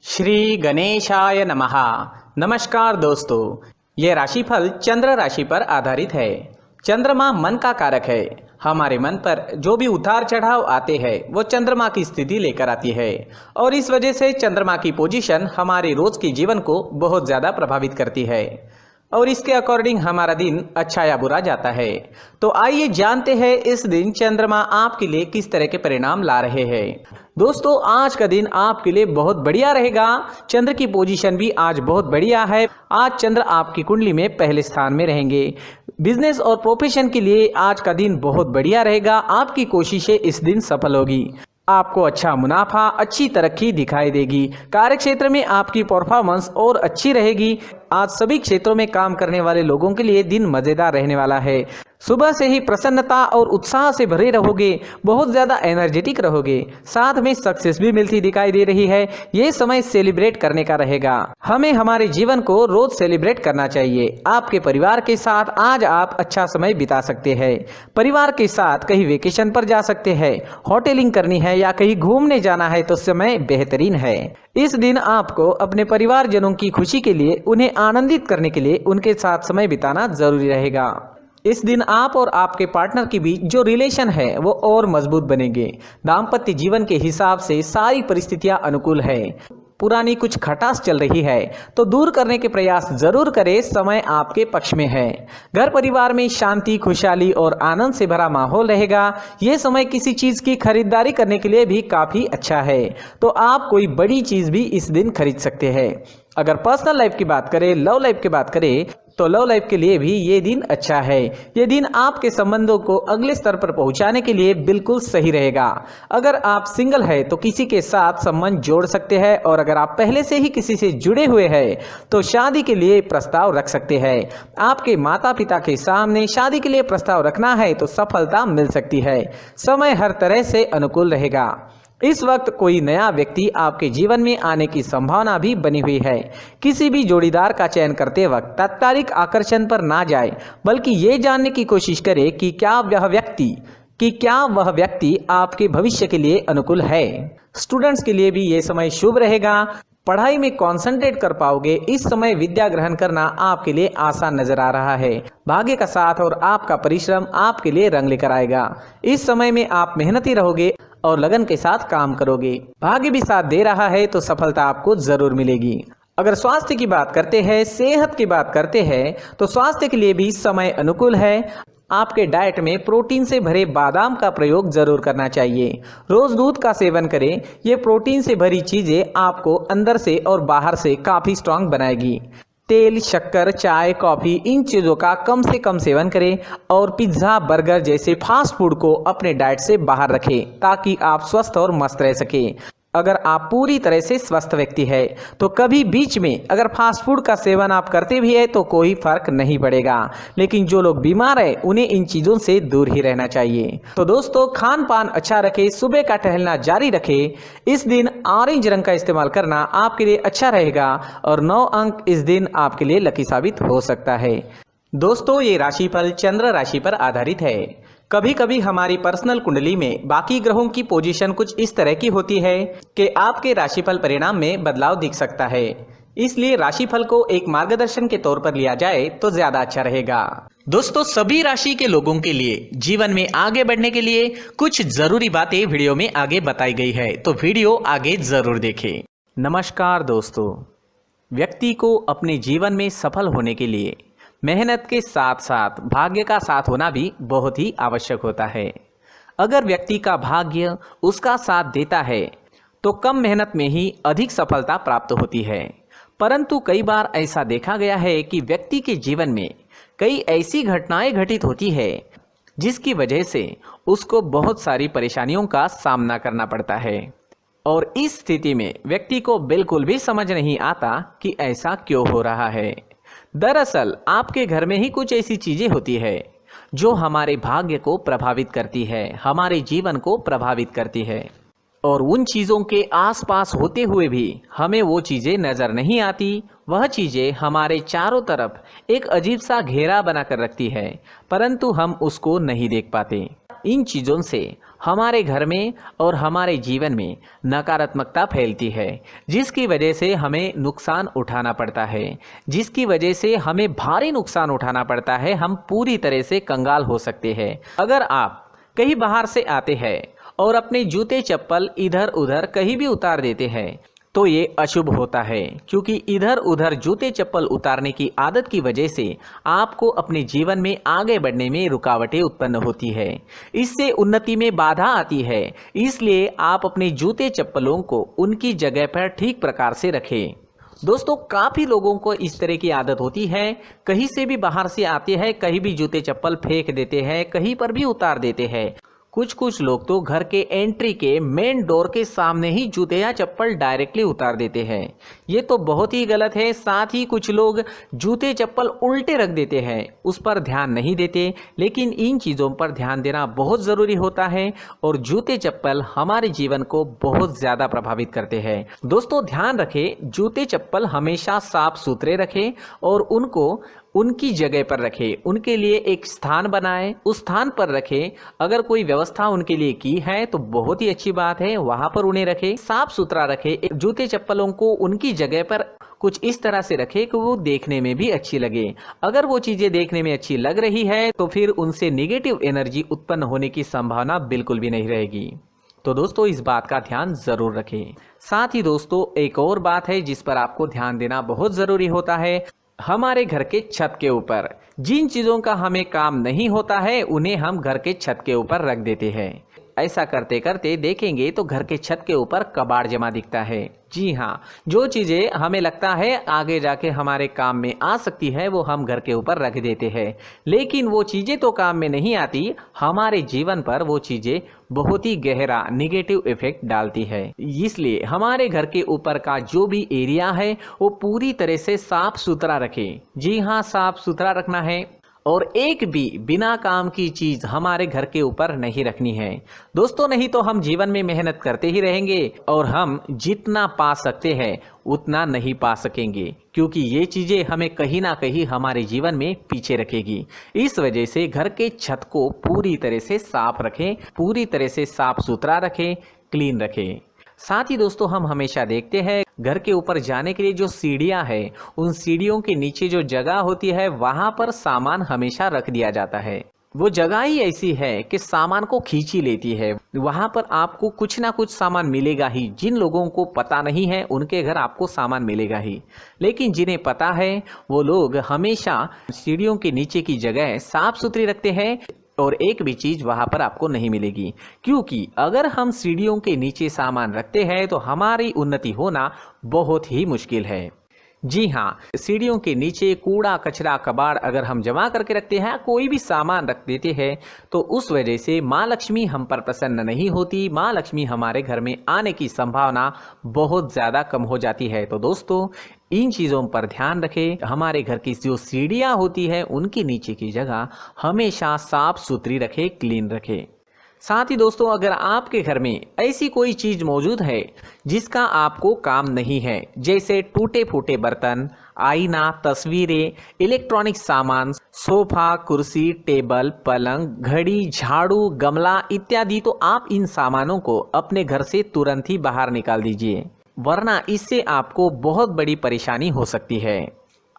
श्री गणेशाय नमः। नमस्कार दोस्तों, ये राशिफल चंद्र राशि पर आधारित है। चंद्रमा मन का कारक है। हमारे मन पर जो भी उतार चढ़ाव आते हैं वो चंद्रमा की स्थिति लेकर आती है और इस वजह से चंद्रमा की पोजीशन हमारे रोज के जीवन को बहुत ज़्यादा प्रभावित करती है और इसके अकॉर्डिंग हमारा दिन अच्छा या बुरा जाता है। तो आइए जानते हैं इस दिन चंद्रमा आपके लिए किस तरह के परिणाम ला रहे हैं। दोस्तों, आज का दिन आपके लिए बहुत बढ़िया रहेगा। चंद्र की पोजीशन भी आज बहुत बढ़िया है। आज चंद्र आपकी कुंडली में पहले स्थान में रहेंगे। बिजनेस और प्रोफेशन के लिए आज का दिन बहुत बढ़िया रहेगा। आपकी कोशिशें इस दिन सफल होगी। आपको अच्छा मुनाफा, अच्छी तरक्की दिखाई देगी। कार्य क्षेत्र में आपकी परफॉर्मेंस और अच्छी रहेगी। आज सभी क्षेत्रों में काम करने वाले लोगों के लिए दिन मजेदार रहने वाला है। सुबह से ही प्रसन्नता और उत्साह से भरे रहोगे, बहुत ज़्यादा एनर्जेटिक रहोगे, साथ में सक्सेस भी मिलती दिखाई दे रही है। ये समय सेलिब्रेट करने का रहेगा। हमें हमारे जीवन को रोज सेलिब्रेट करना चाहिए। आपके परिवार के साथ आज आप अच्छा समय बिता सकते हैं। परिवार के साथ कहीं वेकेशन पर जा सकते हैं, होटलिंग करनी है या कहीं घूमने जाना है तो समय बेहतरीन है। इस दिन आपको अपने परिवारजनों की खुशी के लिए, उन्हें आनंदित करने के लिए उनके साथ समय बिताना जरूरी रहेगा। इस दिन आप और आपके पार्टनर के बीच जो रिलेशन है वो और मजबूत बनेंगे। दाम्पत्य जीवन के हिसाब से सारी परिस्थितियां अनुकूल है। पुरानी कुछ खटास चल रही है तो दूर करने के प्रयास जरूर करें। समय आपके पक्ष में है। घर परिवार में शांति, खुशहाली और आनंद से भरा माहौल रहेगा। ये समय किसी चीज की खरीदारी करने के लिए भी काफी अच्छा है, तो आप कोई बड़ी चीज भी इस दिन खरीद सकते हैं। अगर पर्सनल लाइफ की बात करें, लव लाइफ की बात करें तो लव लाइफ के लिए भी ये दिन अच्छा है। ये दिन आपके संबंधों को अगले स्तर पर पहुंचाने के लिए बिल्कुल सही रहेगा। अगर आप सिंगल है तो किसी के साथ संबंध जोड़ सकते हैं और अगर आप पहले से ही किसी से जुड़े हुए हैं तो शादी के लिए प्रस्ताव रख सकते हैं। आपके माता पिता के सामने शादी के लिए प्रस्ताव रखना है तो सफलता मिल सकती है। समय हर तरह से अनुकूल रहेगा। इस वक्त कोई नया व्यक्ति आपके जीवन में आने की संभावना भी बनी हुई है। किसी भी जोड़ीदार का चयन करते वक्त तात्कालिक आकर्षण पर ना जाए, बल्कि ये जानने की कोशिश करें कि क्या वह व्यक्ति आपके भविष्य के लिए अनुकूल है। स्टूडेंट्स के लिए भी ये समय शुभ रहेगा। पढ़ाई में कंसंट्रेट कर पाओगे। इस समय विद्या ग्रहण करना आपके लिए आसान नजर आ रहा है। भाग्य का साथ और आपका परिश्रम आपके लिए रंग लेकर आएगा। इस समय में आप मेहनती रहोगे और लगन के साथ काम करोगे। भाग्य भी साथ दे रहा है तो सफलता आपको जरूर मिलेगी। अगर स्वास्थ्य की बात करते हैं, सेहत की बात करते हैं तो स्वास्थ्य के लिए भी समय अनुकूल है। आपके डाइट में प्रोटीन से भरे बादाम का प्रयोग जरूर करना चाहिए। रोज दूध का सेवन करें। ये प्रोटीन से भरी चीजें आपको अंदर से और बाहर से काफी स्ट्रांग बनाएगी। तेल, शक्कर, चाय, कॉफी, इन चीज़ों का कम से कम सेवन करें और पिज्ज़ा, बर्गर जैसे फास्ट फूड को अपने डाइट से बाहर रखें ताकि आप स्वस्थ और मस्त रह सकें। अगर आप पूरी तरह से स्वस्थ व्यक्ति है तो कभी बीच में अगर फास्ट फूड का सेवन आप करते भी है तो कोई फर्क नहीं पड़ेगा, लेकिन जो लोग बीमार है उन्हें इन चीज़ों से दूर ही रहना चाहिए। तो दोस्तों, खान पान अच्छा रखें, सुबह का टहलना जारी रखें। इस दिन ऑरेंज रंग का इस्तेमाल करना आपके लिए अच्छा रहेगा और 9 अंक इस दिन आपके लिए लकी साबित हो सकता है। दोस्तों, ये राशिफल चंद्र राशि पर आधारित है। कभी कभी हमारी पर्सनल कुंडली में बाकी ग्रहों की पोजीशन कुछ इस तरह की होती है कि आपके राशिफल परिणाम में बदलाव दिख सकता है। इसलिए राशिफल को एक मार्गदर्शन के तौर पर लिया जाए तो ज्यादा अच्छा रहेगा। दोस्तों, सभी राशि के लोगों के लिए जीवन में आगे बढ़ने के लिए कुछ जरूरी बातें वीडियो में आगे बताई गई है, तो वीडियो आगे जरूर देखें। नमस्कार दोस्तों, व्यक्ति को अपने जीवन में सफल होने के लिए मेहनत के साथ साथ भाग्य का साथ होना भी बहुत ही आवश्यक होता है। अगर व्यक्ति का भाग्य उसका साथ देता है तो कम मेहनत में ही अधिक सफलता प्राप्त होती है, परंतु कई बार ऐसा देखा गया है कि व्यक्ति के जीवन में कई ऐसी घटनाएं घटित होती है जिसकी वजह से उसको बहुत सारी परेशानियों का सामना करना पड़ता है और इस स्थिति में व्यक्ति को बिल्कुल भी समझ नहीं आता कि ऐसा क्यों हो रहा है। दरअसल आपके घर में ही कुछ ऐसी चीजें होती है जो हमारे भाग्य को प्रभावित करती है, हमारे जीवन को प्रभावित करती है और उन चीज़ों के आसपास होते हुए भी हमें वो चीज़ें नज़र नहीं आती। वह चीज़ें हमारे चारों तरफ एक अजीब सा घेरा बनाकर रखती है, परंतु हम उसको नहीं देख पाते। इन चीज़ों से हमारे घर में और हमारे जीवन में नकारात्मकता फैलती है, जिसकी वजह से हमें नुकसान उठाना पड़ता है, जिसकी वजह से हमें भारी नुकसान उठाना पड़ता है। हम पूरी तरह से कंगाल हो सकते हैं। अगर आप कहीं बाहर से आते हैं और अपने जूते चप्पल इधर उधर कहीं भी उतार देते हैं तो ये अशुभ होता है, क्योंकि इधर उधर जूते चप्पल उतारने की आदत की वजह से आपको अपने जीवन में आगे बढ़ने में रुकावटें उत्पन्न होती है। इससे उन्नति में बाधा आती है। इसलिए आप अपने जूते चप्पलों को उनकी जगह पर ठीक प्रकार से रखें। दोस्तों, काफ़ी लोगों को इस तरह की आदत होती है, कहीं से भी बाहर से आते हैं, कहीं भी जूते चप्पल फेंक देते हैं, कहीं पर भी उतार देते हैं। कुछ लोग तो घर के एंट्री के मेन डोर के सामने ही जूते या चप्पल डायरेक्टली उतार देते हैं। ये तो बहुत ही गलत है। साथ ही कुछ लोग जूते चप्पल उल्टे रख देते हैं, उस पर ध्यान नहीं देते। लेकिन इन चीज़ों पर ध्यान देना बहुत ज़रूरी होता है और जूते चप्पल हमारे जीवन को बहुत ज़्यादा प्रभावित करते हैं। दोस्तों, ध्यान रखें, जूते चप्पल हमेशा साफ सुथरे रखें और उनको उनकी जगह पर रखें। उनके लिए एक स्थान बनाएं, उस स्थान पर रखें। अगर कोई व्यवस्था उनके लिए की है तो बहुत ही अच्छी बात है, वहां पर उन्हें रखें, साफ सुथरा रखें। जूते चप्पलों को उनकी जगह पर कुछ इस तरह से रखें कि वो देखने में भी अच्छी लगे। अगर वो चीजें देखने में अच्छी लग रही है तो फिर उनसे नेगेटिव एनर्जी उत्पन्न होने की संभावना बिल्कुल भी नहीं रहेगी। तो दोस्तों, इस बात का ध्यान जरूर रखें। साथ ही दोस्तों, एक और बात है जिस पर आपको ध्यान देना बहुत जरूरी होता है। हमारे घर के छत के ऊपर जिन चीज़ों का हमें काम नहीं होता है उन्हें हम घर के छत के ऊपर रख देते हैं। ऐसा करते करते देखेंगे तो घर के छत के ऊपर कबाड़ जमा दिखता है। जी हाँ, जो चीज़ें हमें लगता है आगे जाके हमारे काम में आ सकती है वो हम घर के ऊपर रख देते हैं, लेकिन वो चीज़ें तो काम में नहीं आती। हमारे जीवन पर वो चीज़ें बहुत ही गहरा नेगेटिव इफेक्ट डालती है। इसलिए हमारे घर के ऊपर का जो भी एरिया है वो पूरी तरह से साफ सुथरा रखें। जी हाँ, साफ सुथरा रखना है और एक भी बिना काम की चीज हमारे घर के ऊपर नहीं रखनी है। दोस्तों, नहीं तो हम जीवन में मेहनत करते ही रहेंगे और हम जितना पा सकते हैं उतना नहीं पा सकेंगे, क्योंकि ये चीजें हमें कहीं ना कहीं हमारे जीवन में पीछे रखेगी। इस वजह से घर के छत को पूरी तरह से साफ रखें, पूरी तरह से साफ सुथरा रखें, क्लीन रखें। साथ ही दोस्तों, हम हमेशा देखते हैं घर के ऊपर जाने के लिए जो सीढ़ियां हैं, उन सीढ़ियों के नीचे जो जगह होती है वहां पर सामान हमेशा रख दिया जाता है। वो जगह ही ऐसी है कि सामान को खींच ही लेती है। वहां पर आपको कुछ ना कुछ सामान मिलेगा ही। जिन लोगों को पता नहीं है उनके घर आपको सामान मिलेगा ही, लेकिन जिन्हें पता है वो लोग हमेशा सीढ़ियों के नीचे की जगह साफ सुथरी रखते हैं और एक भी चीज वहां पर आपको नहीं मिलेगी। क्योंकि अगर हम सीढ़ियों के नीचे सामान रखते हैं तो हमारी उन्नति होना बहुत ही मुश्किल है। जी हाँ, सीढ़ियों के नीचे कूड़ा कचरा कबाड़ अगर हम जमा करके रखते हैं, कोई भी सामान रख देते हैं, तो उस वजह से माँ लक्ष्मी हम पर प्रसन्न नहीं होती। माँ लक्ष्मी हमारे घर में आने की संभावना बहुत ज़्यादा कम हो जाती है। तो दोस्तों, इन चीज़ों पर ध्यान रखें। हमारे घर की जो सीढ़ियाँ होती है उनकी नीचे की जगह हमेशा साफ सुथरी रखें, क्लीन रखें। साथ ही दोस्तों, अगर आपके घर में ऐसी कोई चीज मौजूद है जिसका आपको काम नहीं है, जैसे टूटे फूटे बर्तन, आईना, तस्वीरें, इलेक्ट्रॉनिक सामान, सोफा, कुर्सी, टेबल, पलंग, घड़ी, झाड़ू, गमला इत्यादि, तो आप इन सामानों को अपने घर से तुरंत ही बाहर निकाल दीजिए, वरना इससे आपको बहुत बड़ी परेशानी हो सकती है।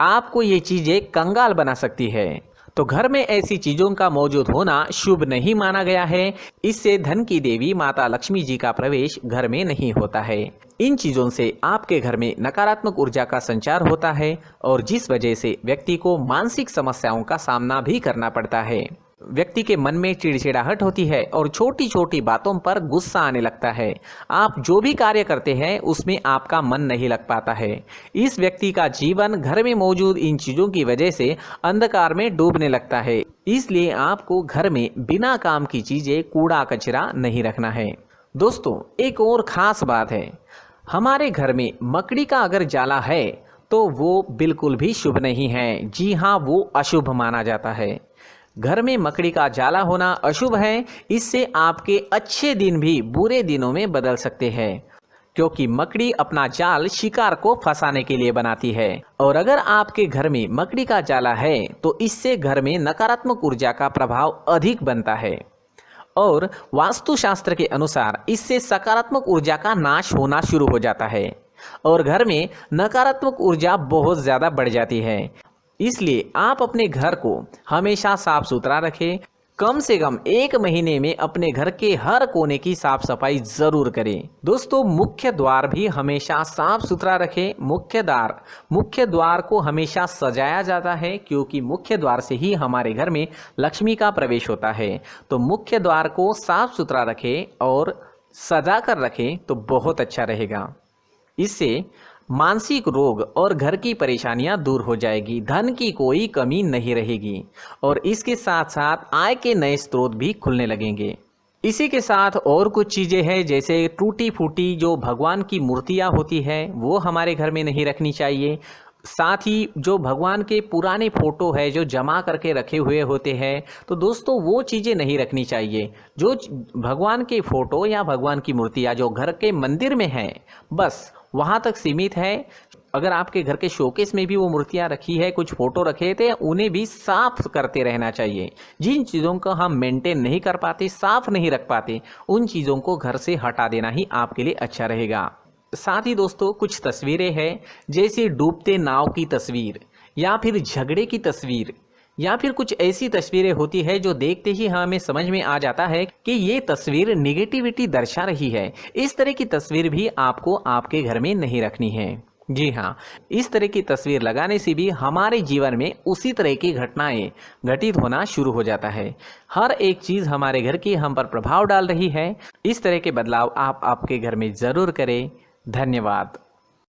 आपको ये चीजें कंगाल बना सकती है। तो घर में ऐसी चीजों का मौजूद होना शुभ नहीं माना गया है। इससे धन की देवी माता लक्ष्मी जी का प्रवेश घर में नहीं होता है। इन चीजों से आपके घर में नकारात्मक ऊर्जा का संचार होता है और जिस वजह से व्यक्ति को मानसिक समस्याओं का सामना भी करना पड़ता है। व्यक्ति के मन में चिड़चिड़ाहट होती है और छोटी छोटी बातों पर गुस्सा आने लगता है। आप जो भी कार्य करते हैं उसमें आपका मन नहीं लग पाता है। इस व्यक्ति का जीवन घर में मौजूद इन चीज़ों की वजह से अंधकार में डूबने लगता है। इसलिए आपको घर में बिना काम की चीज़ें, कूड़ा कचरा नहीं रखना है। दोस्तों, एक और ख़ास बात है, हमारे घर में मकड़ी का अगर जाला है तो वो बिल्कुल भी शुभ नहीं है। जी हाँ, वो अशुभ माना जाता है। घर में मकड़ी का जाला होना अशुभ है। इससे आपके अच्छे दिन भी बुरे दिनों में बदल सकते हैं, क्योंकि मकड़ी अपना जाल शिकार को फंसाने के लिए बनाती है। और अगर आपके घर में मकड़ी का जाला है तो इससे घर में नकारात्मक ऊर्जा का प्रभाव अधिक बनता है और वास्तुशास्त्र के अनुसार इससे सकारात्मक ऊर्जा का नाश होना शुरू हो जाता है और घर में नकारात्मक ऊर्जा बहुत ज़्यादा बढ़ जाती है। इसलिए आप अपने घर को हमेशा साफ सुथरा रखें। कम से कम 1 महीने में अपने घर के हर कोने की साफ सफाई जरूर करें। दोस्तों, मुख्य द्वार भी हमेशा साफ सुथरा रखें। मुख्य द्वार को हमेशा सजाया जाता है क्योंकि मुख्य द्वार से ही हमारे घर में लक्ष्मी का प्रवेश होता है। तो मुख्य द्वार को साफ सुथरा रखें और सजा कर रखें तो बहुत अच्छा रहेगा। इससे मानसिक रोग और घर की परेशानियां दूर हो जाएगी, धन की कोई कमी नहीं रहेगी और इसके साथ साथ आय के नए स्रोत भी खुलने लगेंगे। इसी के साथ और कुछ चीज़ें हैं, जैसे टूटी फूटी जो भगवान की मूर्तियां होती है वो हमारे घर में नहीं रखनी चाहिए। साथ ही जो भगवान के पुराने फोटो है जो जमा करके रखे हुए होते हैं, तो दोस्तों वो चीज़ें नहीं रखनी चाहिए। जो भगवान के फोटो या भगवान की मूर्तियाँ जो घर के मंदिर में हैं बस वहाँ तक सीमित है। अगर आपके घर के शोकेस में भी वो मूर्तियाँ रखी है, कुछ फोटो रखे थे, उन्हें भी साफ करते रहना चाहिए। जिन चीज़ों को हम मेंटेन नहीं कर पाते, साफ नहीं रख पाते, उन चीज़ों को घर से हटा देना ही आपके लिए अच्छा रहेगा। साथ ही दोस्तों कुछ तस्वीरें हैं, जैसे डूबते नाव की तस्वीर या फिर झगड़े की तस्वीर या फिर कुछ ऐसी तस्वीरें होती है जो देखते ही हमें समझ में आ जाता है कि ये तस्वीर निगेटिविटी दर्शा रही है। इस तरह की तस्वीर भी आपको आपके घर में नहीं रखनी है। जी हाँ, इस तरह की तस्वीर लगाने से भी हमारे जीवन में उसी तरह की घटनाएं घटित होना शुरू हो जाता है। हर एक चीज़ हमारे घर की हम पर प्रभाव डाल रही है। इस तरह के बदलाव आप आपके घर में ज़रूर करें। धन्यवाद।